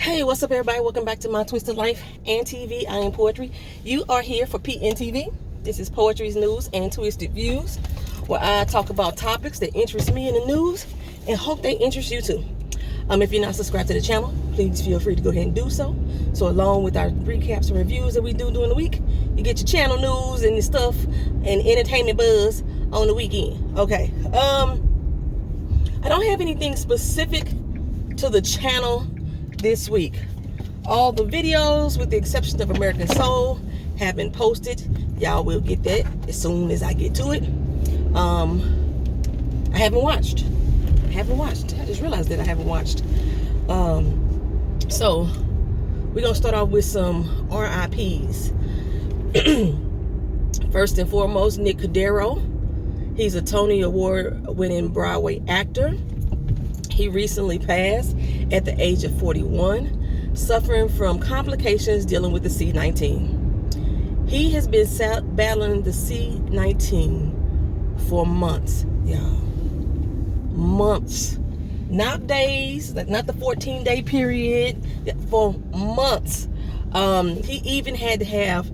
Hey, what's up, everybody? Welcome back to my Twisted Life and TV. I am Poetry. You are here for PNTV. This is Poetry's News and Twisted Views, where I talk about topics that interest me in the news and hope they interest you too. If you're not subscribed to the channel, please feel free to go ahead and do so. So along with our recaps and reviews that we do during the week, you get your channel news and stuff and entertainment buzz on the weekend. Okay. I don't have anything specific to the channel this week. All the videos, with the exception of American Soul, have been posted. Y'all will get that as soon as I get to it. I haven't watched. I just realized that I haven't watched. So we're gonna start off with some RIPs. First and foremost, Nick Cordero. He's a Tony Award-winning Broadway actor. He recently passed at the age of 41, suffering from complications dealing with the C-19. He has been battling the C-19 for months, y'all. Months. Not days, not the 14-day period, for months. He even had to have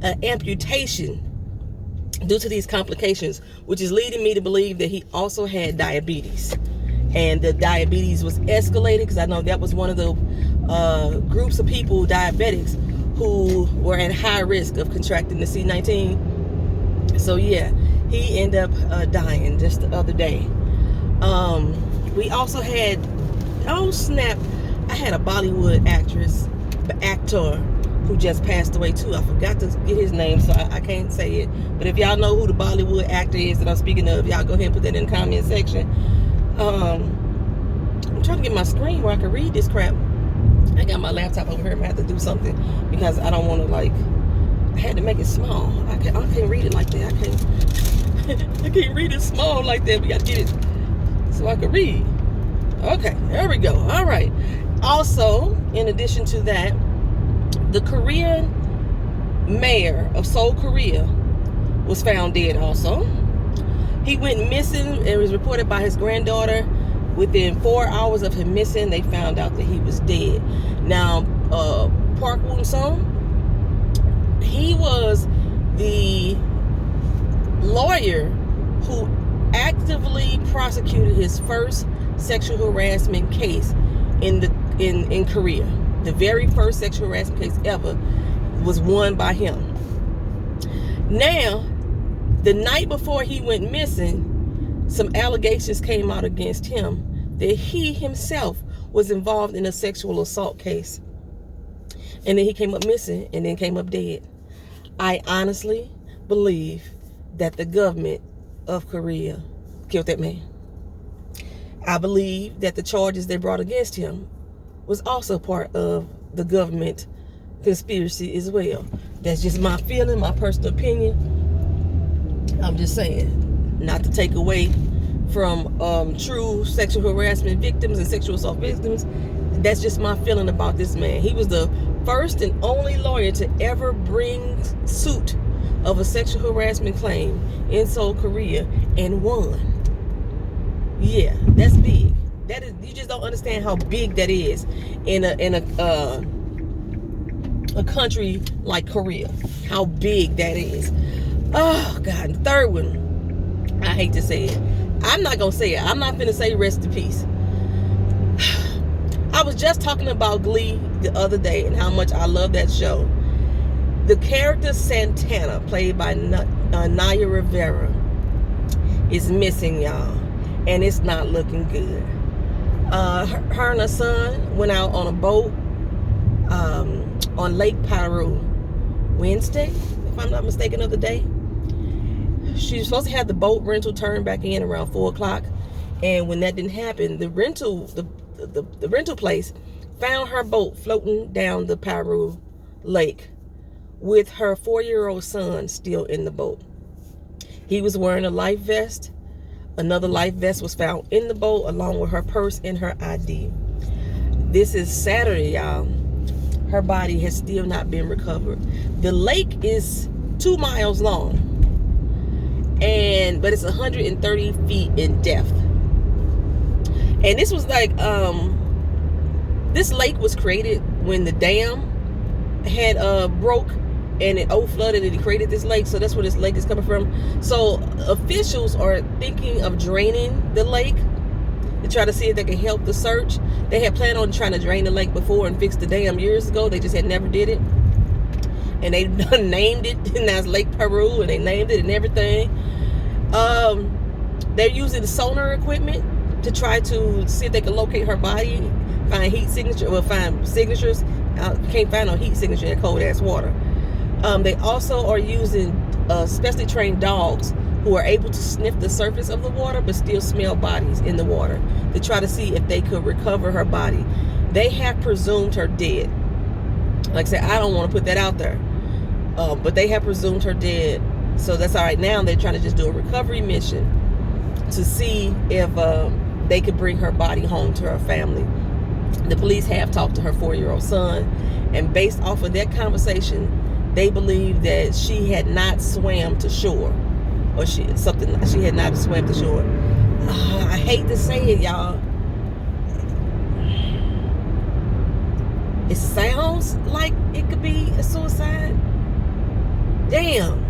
an amputation due to these complications, which is leading me to believe that he also had diabetes. And the diabetes was escalated, because I know that was one of the groups of people, diabetics, who were at high risk of contracting the C-19. So yeah, he ended up dying just the other day. We also had, oh snap, I had a Bollywood actor who just passed away too. I forgot to get his name, so I can't say it. But if y'all know who the Bollywood actor is that I'm speaking of, y'all go ahead and put that in the comment section. I'm trying to get my screen where I can read this crap. I got my laptop over here. I have to do something because I don't want to, like, I had to make it small. I can't read it like that. I can't read it small like that. We got to get it so I can read. Okay, there we go. All right. Also, in addition to that, the Korean mayor of Seoul, Korea, was found dead also. He went missing and was reported by his granddaughter. Within 4 hours of him missing, they found out that he was dead. Now, Park Woon-sung, he was the lawyer who actively prosecuted his first sexual harassment case in Korea. The very first sexual harassment case ever was won by him. Now, the night before he went missing, some allegations came out against him that he himself was involved in a sexual assault case. And then he came up missing and then came up dead. I honestly believe that the government of Korea killed that man. I believe that the charges they brought against him was also part of the government conspiracy as well. That's just my feeling, my personal opinion. I'm just saying, not to take away from true sexual harassment victims and sexual assault victims. That's just my feeling about this man. He was the first and only lawyer to ever bring suit of a sexual harassment claim in Seoul, Korea, and won. Yeah, that's big. That is, you just don't understand how big that is in a country like Korea. How big that is. Oh God, the third one, I hate to say it. I'm not gonna say it. I'm not gonna say rest in peace. I was just talking about Glee the other day and how much I love that show. The character Santana, played by Naya Rivera, is missing, y'all, and it's not looking good. Her and her son went out on a boat on Lake Piru Wednesday, if I'm not mistaken, of the day. She was supposed to have the boat rental turned back in around 4 o'clock, and when that didn't happen, the rental place found her boat floating down the Piru Lake with her 4-year-old son still in the boat. He was wearing a life vest. Another life vest was found in the boat along with her purse and her ID. This is Saturday, y'all. Her body has still not been recovered. The lake is 2 miles long, but it's 130 feet in depth. And this was like This lake was created when the dam had broke and it flooded and it created this lake. So that's where this lake is coming from. So officials are thinking of draining the lake to try to see if they can help the search. They had planned on trying to drain the lake before and fix the dam years ago. They just had never did it. And they named it, and that's Lake Peru, and they named it and everything. They're using the sonar equipment to try to see if they can locate her body, find heat signature, or find signatures. Can't find no heat signature in cold ass water. They also are using specially trained dogs who are able to sniff the surface of the water but still smell bodies in the water to try to see if they could recover her body. They have presumed her dead. Like I said, I don't want to put that out there, but they have presumed her dead. So that's all right. Now they're trying to just do a recovery mission to see if they could bring her body home to her family. The police have talked to her 4-year-old son, and based off of that conversation, they believe that she had not swam to shore, or she had not swam to shore. I hate to say it, y'all. It sounds like it could be a suicide. Damn.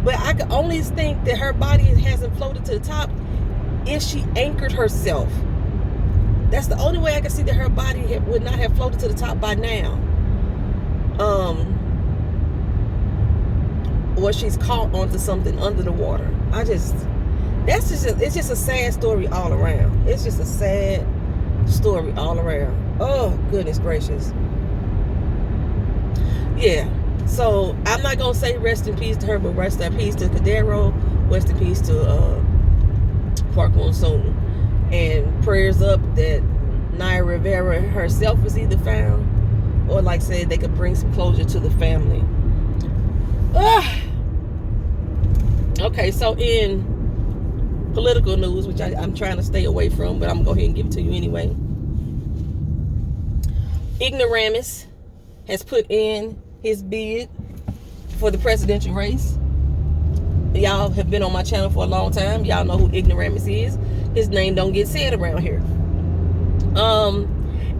But I could only think that her body hasn't floated to the top if she anchored herself. That's the only way I can see that her body would not have floated to the top by now. Or she's caught onto something under the water. It's just a sad story all around. It's just a sad story all around. Oh, goodness gracious. Yeah. So I'm not gonna say rest in peace to her, but rest in peace to Cadero. Rest in peace to Park Monsoon. And prayers up that Naya Rivera herself is either found, or like I said, they could bring some closure to the family. Okay, so in political news, which I'm trying to stay away from, but I'm gonna go ahead and give it to you anyway. Ignoramus has put in his bid for the presidential race. Y'all have been on my channel for a long time. Y'all know who Ignoramus is. His name don't get said around here.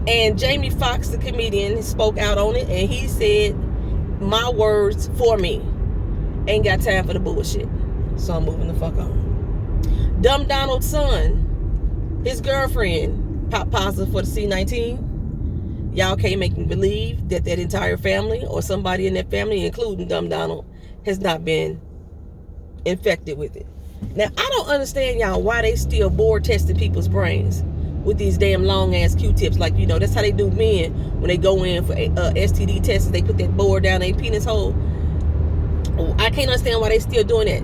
And Jamie Foxx, the comedian, spoke out on it, and he said, "My words for me. Ain't got time for the bullshit." So I'm moving the fuck on. Dumb Donald's son, his girlfriend, popped positive for the C-19. Y'all can't make me believe that that entire family, or somebody in that family, including Dumb Donald, has not been infected with it. Now, I don't understand, y'all, why they still board testing people's brains with these damn long ass Q-tips. Like, you know, that's how they do men when they go in for STD tests. They put that board down their penis hole. I can't understand why they still doing that.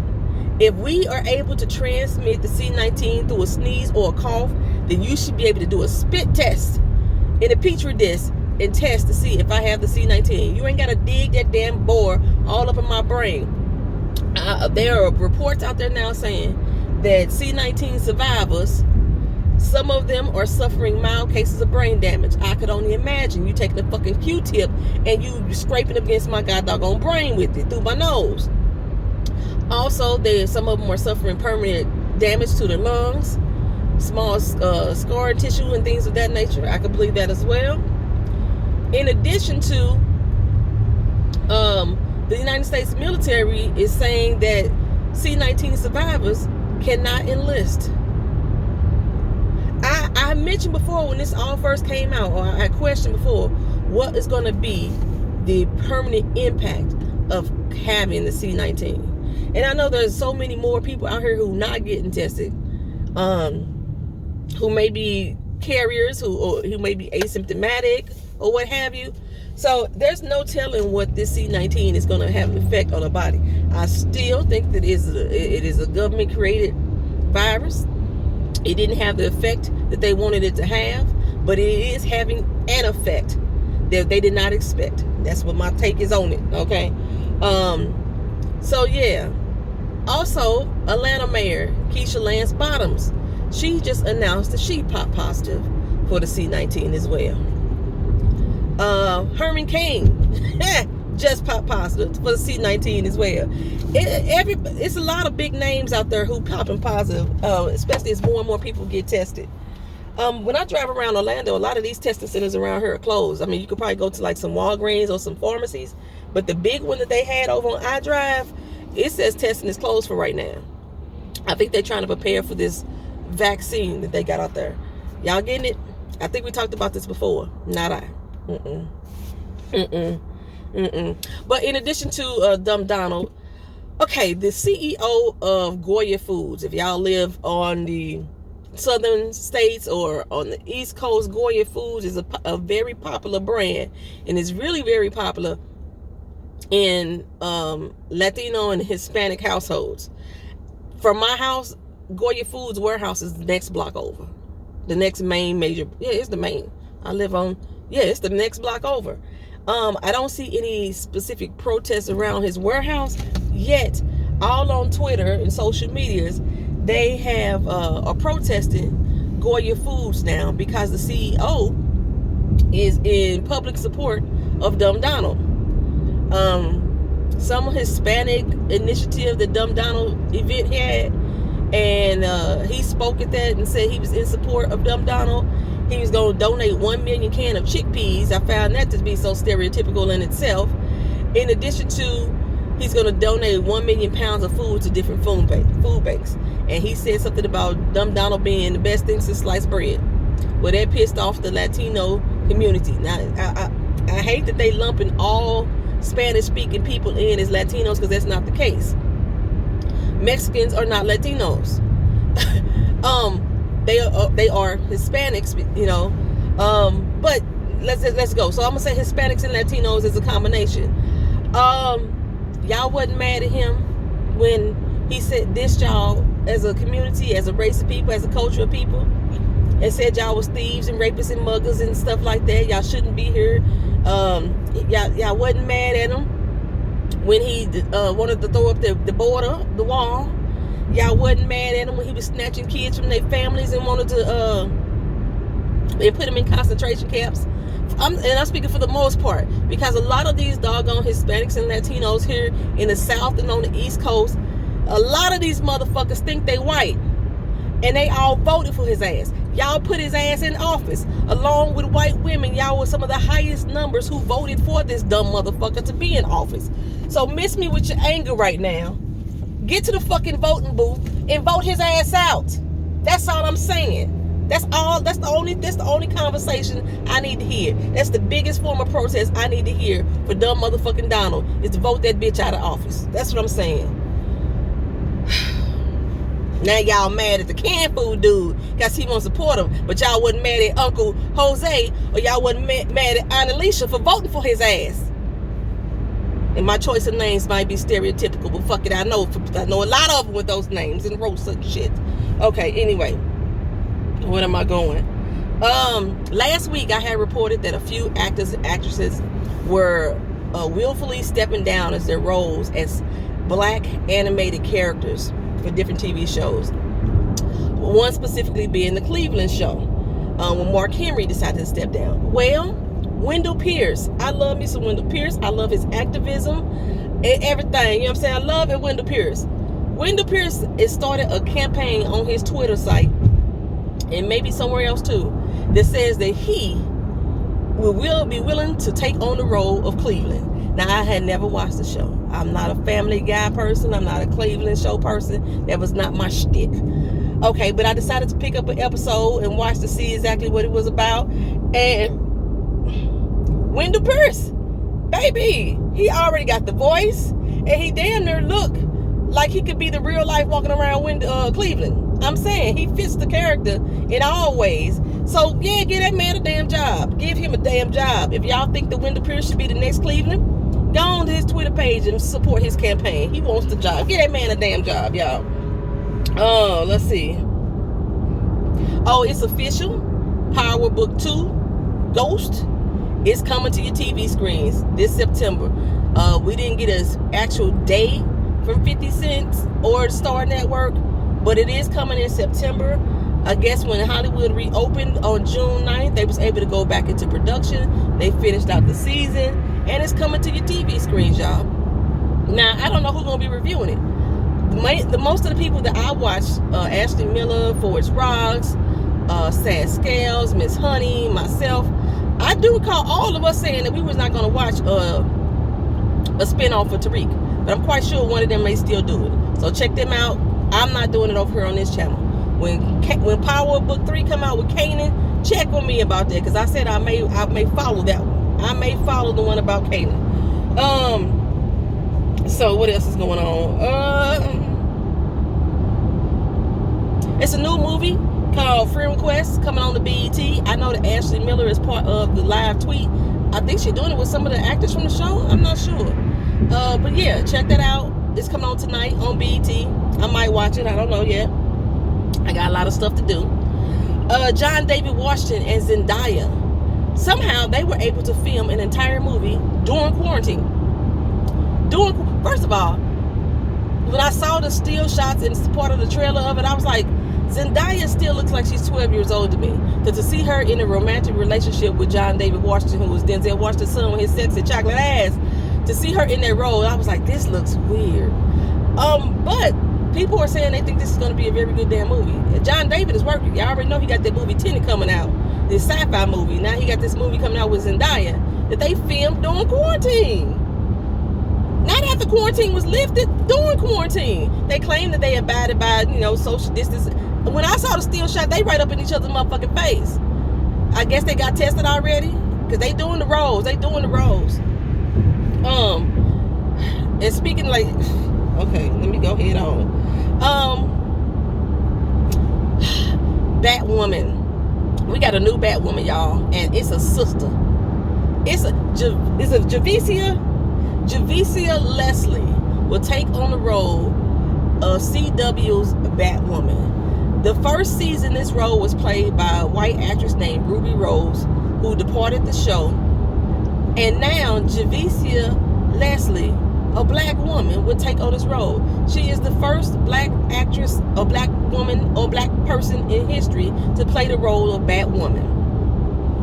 If we are able to transmit the C-19 through a sneeze or a cough, then you should be able to do a spit test in a petri dish and test to see if I have the C-19. You ain't got to dig that damn board all up in my brain. There are reports out there now saying that C-19 survivors, some of them are suffering mild cases of brain damage. I could only imagine you taking a fucking Q-tip and you scraping against my god doggone brain with it through my nose. Also, some of them are suffering permanent damage to their lungs, small scar tissue and things of that nature. I can believe that as well. In addition to, the United States military is saying that C-19 survivors cannot enlist. I mentioned before when this all first came out, or I questioned before, what is going to be the permanent impact of having the C-19? And I know there's so many more people out here who not getting tested, who may be carriers, who may be asymptomatic or what have you. So there's no telling what this C-19 is going to have an effect on the body. I still think that it is a government created virus. It didn't have the effect that they wanted it to have, but it is having an effect that they did not expect. That's what my take is on it. Okay. So yeah. Also, Atlanta Mayor Keisha Lance Bottoms, she just announced that she popped positive for the C-19 as well. Herman Cain just popped positive for the C-19 as well. It's a lot of big names out there who popping positive, especially as more and more people get tested. When I drive around Orlando, a lot of these testing centers around here are closed. I mean, you could probably go to like some Walgreens or some pharmacies, but the big one that they had over on iDrive, it says testing is closed for right now. I think they're trying to prepare for this vaccine that they got out there. Y'all getting it? I think we talked about this before. Not I. But in addition to Dumb Donald, okay, the CEO of Goya Foods, if y'all live on the southern states or on the East Coast, Goya Foods is a very popular brand, and it's really very popular in Latino and Hispanic households. From my house, Goya Foods warehouse is the next block over. The next main major, it's the main. I live on, it's the next block over. I don't see any specific protests around his warehouse yet. All on Twitter and social medias, they have are protesting Goya Foods now because the CEO is in public support of Dumb Donald. Some Hispanic initiative that Dumb Donald event had, and he spoke at that and said he was in support of Dumb Donald. He was going to donate 1 million cans of chickpeas. I found that to be so stereotypical in itself. In addition to, he's going to donate 1 million pounds of food to different food banks. And he said something about Dumb Donald being the best thing since sliced bread. Well, that pissed off the Latino community. Now, I hate that they lumping all Spanish-speaking people in as Latinos, because that's not the case. Mexicans are not Latinos. They are Hispanics, but let's go. So I'm gonna say Hispanics and Latinos is a combination. Y'all wasn't mad at him when he said this y'all as a community, as a race of people, as a culture of people, and said y'all was thieves and rapists and muggers and stuff like that. Y'all shouldn't be here. Y'all wasn't mad at him when he wanted to throw up the wall. Y'all wasn't mad at him when he was snatching kids from their families and wanted to and put them in concentration camps. I'm speaking for the most part, because a lot of these doggone Hispanics and Latinos here in the South and on the East Coast, a lot of these motherfuckers think they white, and they all voted for his ass. Y'all put his ass in office along with white women. Y'all were some of the highest numbers who voted for this dumb motherfucker to be in office. So miss me with your anger right now. Get to the fucking voting booth and vote his ass out. That's all I'm saying. That's all. That's the only conversation I need to hear. That's the biggest form of protest I need to hear for dumb motherfucking Donald, is to vote that bitch out of office. That's what I'm saying. Now y'all mad at the canned food dude because he won't support him, but y'all wasn't mad at Uncle Jose, or y'all wasn't mad at Aunt Alicia for voting for his ass. And my choice of names might be stereotypical, but fuck it, I know a lot of them with those names and wrote such shit. Okay, anyway, where am I going? Last week I had reported that a few actors and actresses were willfully stepping down as their roles as black animated characters for different TV shows. One specifically being the Cleveland show, when Mark Henry decided to step down. Well, Wendell Pierce. I love me some Wendell Pierce. I love his activism and everything. You know what I'm saying? I love it, Wendell Pierce. Wendell Pierce has started a campaign on his Twitter site, and maybe somewhere else too, that says that he will be willing to take on the role of Cleveland. Now, I had never watched the show. I'm not a Family Guy person. I'm not a Cleveland show person. That was not my shtick. Okay, but I decided to pick up an episode and watch to see exactly what it was about. And Wendell Pierce, baby, he already got the voice, and he damn near look like he could be the real life walking around Cleveland. I'm saying he fits the character in all ways. So yeah, give that man a damn job. Give him a damn job. If y'all think that Wendell Pierce should be the next Cleveland, go on to his Twitter page and support his campaign. He wants the job. Give that man a damn job, y'all. Let's see. Oh, it's official. Power Book 2, Ghost, is coming to your TV screens this September. We didn't get an actual day from 50 Cent or Star Network, but it is coming in September. I guess when Hollywood reopened on June 9th, they was able to go back into production. They finished out the season, and it's coming to your TV screens, y'all. Now, I don't know who's going to be reviewing it. The most of the people that I watch, Ashley Miller, Forrest Rocks, Sad Scales, Miss Honey, myself. I do recall all of us saying that we was not going to watch a spinoff of Tariq, but I'm quite sure one of them may still do it. So check them out. I'm not doing it over here on this channel. When Power Book 3 come out with Kanan, check with me about that, because I said I may follow that one. I may follow the one about Kanan. So what else is going on? It's a new movie called Friend Request coming on the BET. I know that Ashley Miller is part of the live tweet. I think she's doing it with some of the actors from the show. I'm not sure. But yeah, check that out. It's coming on tonight on BET. I might watch it. I don't know yet. I got a lot of stuff to do. John David Washington and Zendaya. Somehow they were able to film an entire movie during quarantine. First of all, when I saw the still shots and part of the trailer of it, I was like, Zendaya still looks like she's 12 years old to me. To see her in a romantic relationship with John David Washington, who was Denzel Washington's son with his sexy chocolate ass, to see her in that role, I was like, this looks weird. But people are saying they think this is going to be a very good damn movie. And John David is working. Y'all already know he got that movie Tenet coming out, this sci-fi movie. Now he got this movie coming out with Zendaya that they filmed during quarantine. Not after quarantine was lifted, during quarantine. They claim that they abided by, social distance. When I saw the still shot, they right up in each other's motherfucking face. I guess they got tested already, because they doing the roles. And speaking like, okay, let me go head on. Batwoman. We got a new Batwoman, y'all, and it's a sister. It's a Javicia Leslie will take on the role of CW's Batwoman. The first season, this role was played by a white actress named Ruby Rose, who departed the show. And now Javicia Leslie, a black woman, will take on this role. She is the first black actress, or black woman, or black person in history to play the role of Batwoman.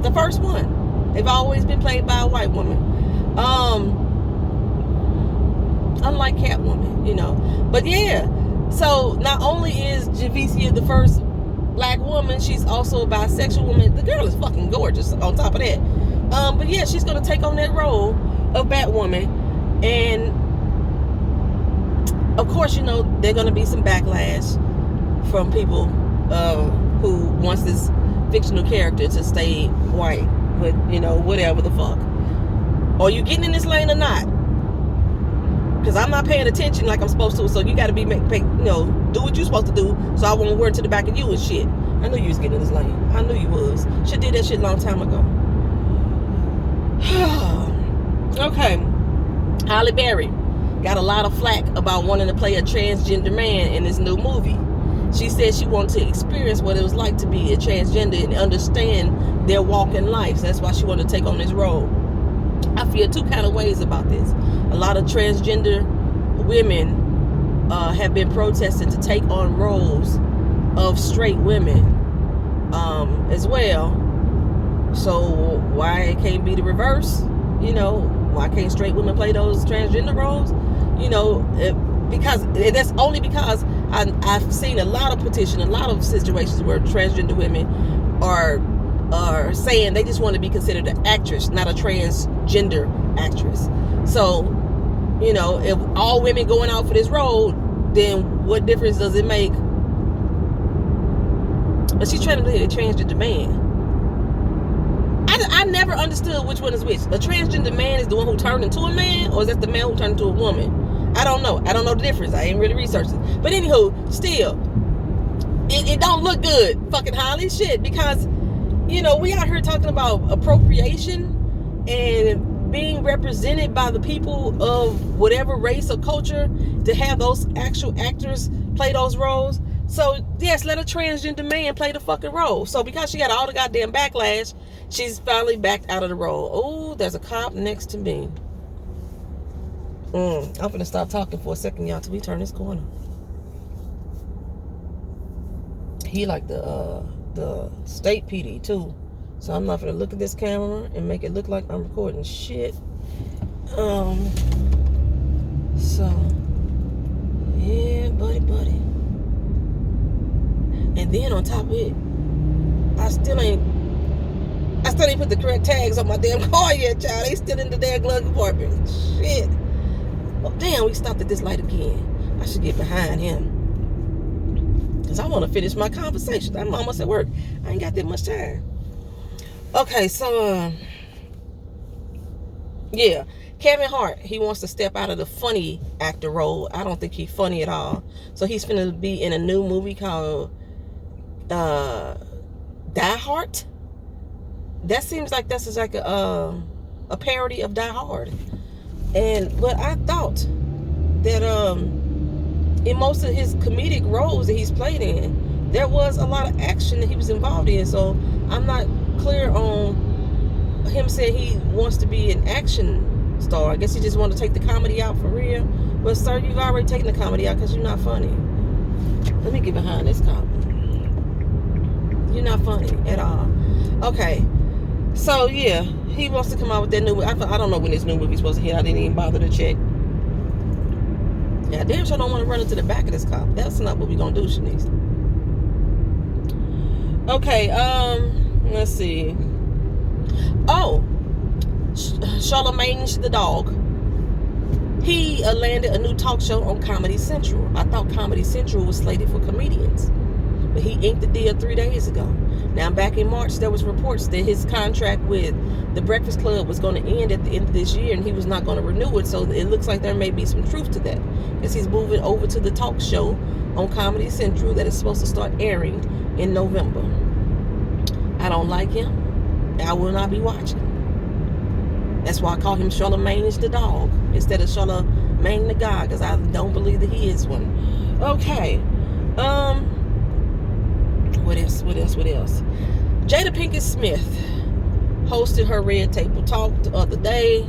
The first one. They've always been played by a white woman. Unlike Catwoman, But yeah, so not only is Javicia the first black woman, she's also a bisexual woman. The girl is fucking gorgeous on top of that. But yeah, she's going to take on that role of Batwoman. And of course, they're going to be some backlash from people who wants this fictional character to stay white. But, whatever the fuck. Are you getting in this lane or not? Because I'm not paying attention like I'm supposed to, so you got to do what you're supposed to do, so I won't work to the back of you and shit. I knew you was getting in this lane. I knew you was. Should did that shit a long time ago. Okay. Halle Berry got a lot of flack about wanting to play a transgender man in this new movie. She said she wanted to experience what it was like to be a transgender and understand their walk in life. So that's why she wanted to take on this role. I feel two kind of ways about this. A lot of transgender women have been protesting to take on roles of straight women as well. So why it can't be the reverse? Why can't straight women play those transgender roles? Because that's only because I've seen a lot of petitions, a lot of situations where transgender women are saying they just want to be considered an actress, not a transgender actress. So, if all women going out for this role, then what difference does it make? But she's trying to be a transgender man. I never understood which one is which. A transgender man is the one who turned into a man, or is that the man who turned into a woman? I don't know. I don't know the difference. I ain't really researched it. But anywho, still, it don't look good, fucking Holly, shit, because we out here talking about appropriation and being represented by the people of whatever race or culture to have those actual actors play those roles. So, yes, let a transgender man play the fucking role. So, because she got all the goddamn backlash, she's finally backed out of the role. Oh, there's a cop next to me. I'm gonna stop talking for a second, y'all, till we turn this corner. He like the state PD too, so I'm not gonna look at this camera and make it look like I'm recording shit. So yeah, buddy. And then on top of it, I still ain't put the correct tags on my damn car yet, child. They still in the damn glove compartment. Shit. Oh, damn, we stopped at this light again. I should get behind him. Because I want to finish my conversation. I'm almost at work. I ain't got that much time. Okay, so, yeah. Kevin Hart, he wants to step out of the funny actor role. I don't think he's funny at all. So he's finna be in a new movie called Die Hard. That seems like that's like a parody of Die Hard. But I thought that in most of his comedic roles that he's played in, there was a lot of action that he was involved in. So I'm not clear on him saying he wants to be an action star. I guess he just want to take the comedy out for real. But sir, you've already taken the comedy out because you're not funny. Let me get behind this cop. You're not funny at all. Okay. So yeah, he wants to come out with that new movie. I don't know when this new movie's supposed to hit. I didn't even bother to check. Yeah, damn sure don't want to run into the back of this cop. That's not what we're gonna do, Shanice. Okay, let's see. Oh, Charlemagne the dog. He landed a new talk show on Comedy Central. I thought Comedy Central was slated for comedians, but he inked the deal 3 days ago. Now, back in March, there was reports that his contract with the Breakfast Club was going to end at the end of this year, and he was not going to renew it. So it looks like there may be some truth to that, because he's moving over to the talk show on Comedy Central that is supposed to start airing in November. I don't like him. I will not be watching. That's why I call him Charlemagne the dog instead of Charlemagne the God, because I don't believe that he is one. Okay. What else? Jada Pinkett Smith hosted her Red Table Talk the other day,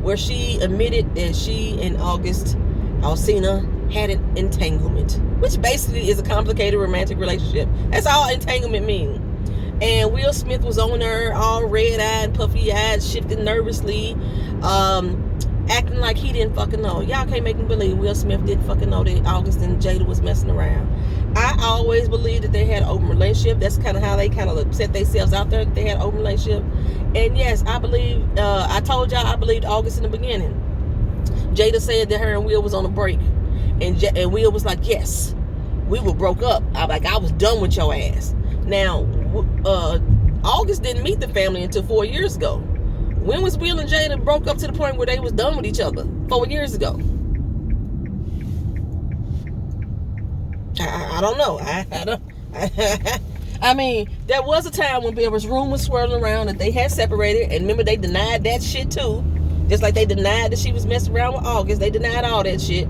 where she admitted that she and August Alsina had an entanglement, which basically is a complicated romantic relationship. That's all entanglement means. And Will Smith was on her all red-eyed, puffy-eyed, shifting nervously, acting like he didn't fucking know. Y'all can't make me believe Will Smith didn't fucking know that August and Jada was messing around. I always believed that they had an open relationship. That's kind of how they kind of set themselves out there, that they had an open relationship. And yes, I believe, I told y'all I believed August in the beginning. Jada said that her and Will was on a break. And Will was like, yes, we were broke up. I was done with your ass. Now, August didn't meet the family until 4 years ago. When was Will and Jada broke up to the point where they was done with each other? 4 years ago. I don't know. I mean, there was a time when there was rumors swirling around that they had separated, and remember they denied that shit too. Just like they denied that she was messing around with August. They denied all that shit.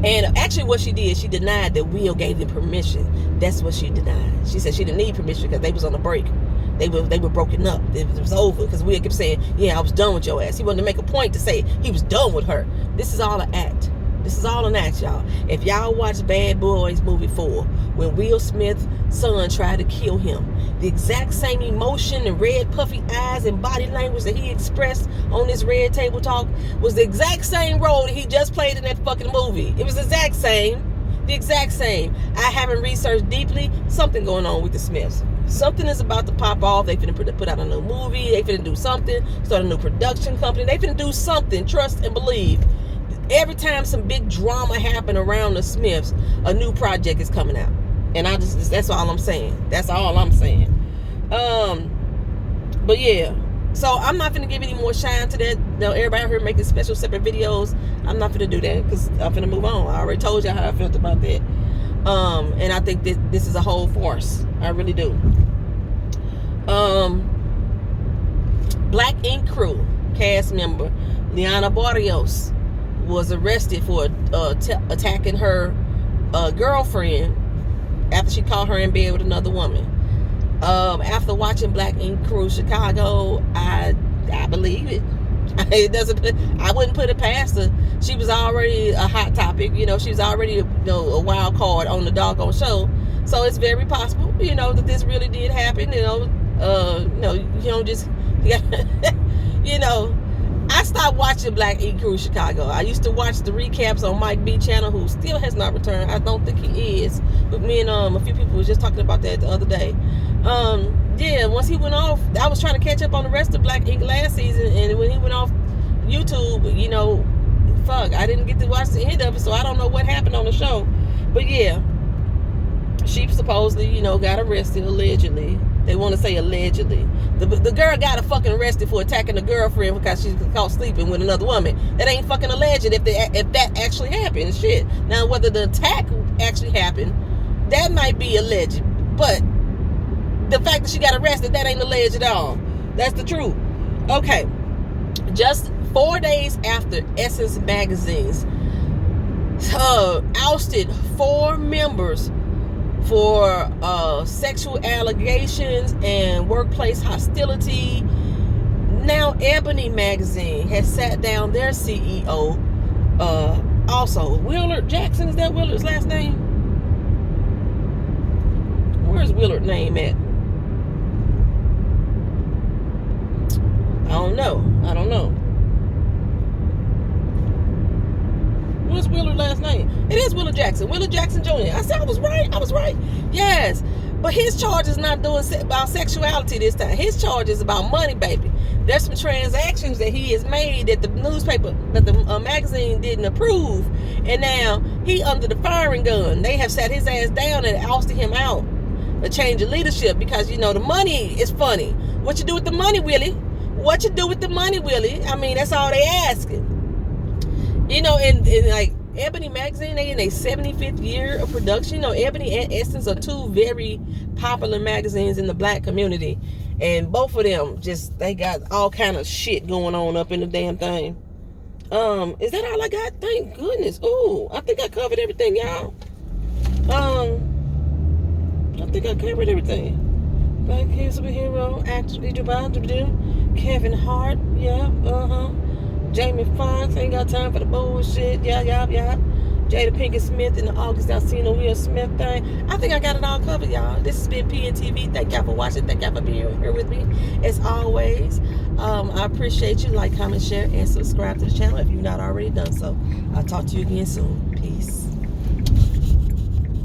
And actually what she did, she denied that Will gave them permission. That's what she denied. She said she didn't need permission because they was on a break. They were broken up. It was over because Will kept saying, yeah, I was done with your ass. He wanted to make a point to say he was done with her. This is all an act. This is all an act, y'all. If y'all watch Bad Boys movie 4, when Will Smith's son tried to kill him, the exact same emotion and red puffy eyes and body language that he expressed on this Red Table Talk was the exact same role that he just played in that fucking movie. It was the exact same. The exact same. I haven't researched deeply. Something going on with the Smiths. Something is about to pop off. They finna put out a new movie. They finna do something. Start a new production company. They finna do something. Trust and believe. Every time some big drama happen around the Smiths, a new project is coming out. And that's all I'm saying. That's all I'm saying. But yeah. So I'm not gonna give any more shine to that. You know, everybody out here making special separate videos. I'm not gonna do that because I'm gonna move on. I already told you how I felt about that. And I think that this is a whole farce. I really do. Black Ink Crew cast member Liana Barrios was arrested for attacking her girlfriend after she caught her in bed with another woman. After watching Black Ink Crew Chicago, I believe it. It doesn't. I wouldn't put it past her. She was already a hot topic. You know, she was already a wild card on the doggone show. So it's very possible, that this really did happen. You don't just, I stopped watching Black Ink Crew Chicago. I used to watch the recaps on Mike B channel, who still has not returned. I don't think he is. But me and a few people was just talking about that the other day. Yeah, once he went off, I was trying to catch up on the rest of Black Ink last season, and when he went off YouTube, you know, fuck, I didn't get to watch the end of it, so I don't know what happened on the show. But yeah, she supposedly, you know, got arrested allegedly. They want to say allegedly. The girl got fucking arrested for attacking a girlfriend because she was caught sleeping with another woman. That ain't fucking alleged if that actually happened. Shit. Now, whether the attack actually happened, that might be alleged. But the fact that she got arrested, that ain't alleged at all. That's the truth. Okay. Just 4 days after Essence Magazines ousted 4 members for sexual allegations and workplace hostility, now Ebony Magazine has sat down their CEO, also Willard Jackson. Is that Willard's last name? Where's Willard's name at? I don't know. What's Willard's last name? It is Willard Jackson. Willard Jackson Jr. I said I was right. Yes. But his charge is not doing about sexuality this time. His charge is about money, baby. There's some transactions that he has made that the newspaper, that the magazine didn't approve. And now he under the firing gun. They have sat his ass down and ousted him out. A change of leadership because, you know, the money is funny. What you do with the money, Willie? What you do with the money, Willie? I mean, that's all they asking. You know, and like Ebony Magazine, they in their 75th year of production. You know, Ebony and Essence are 2 very popular magazines in the Black community. And both of them they got all kind of shit going on up in the damn thing. Is that all I got? Thank goodness. Ooh, I think I covered everything, y'all. I think I covered everything. Black superhero, actor, Kevin Hart, yeah, Jamie Foxx, ain't got time for the bullshit. Yeah. Jada Pinkett Smith in the August Alsina Will Smith thing. I think I got it all covered, y'all. This has been PNTV. Thank y'all for watching. Thank y'all for being here with me. As always, I appreciate you. Like, comment, share, and subscribe to the channel if you've not already done so. I'll talk to you again soon. Peace.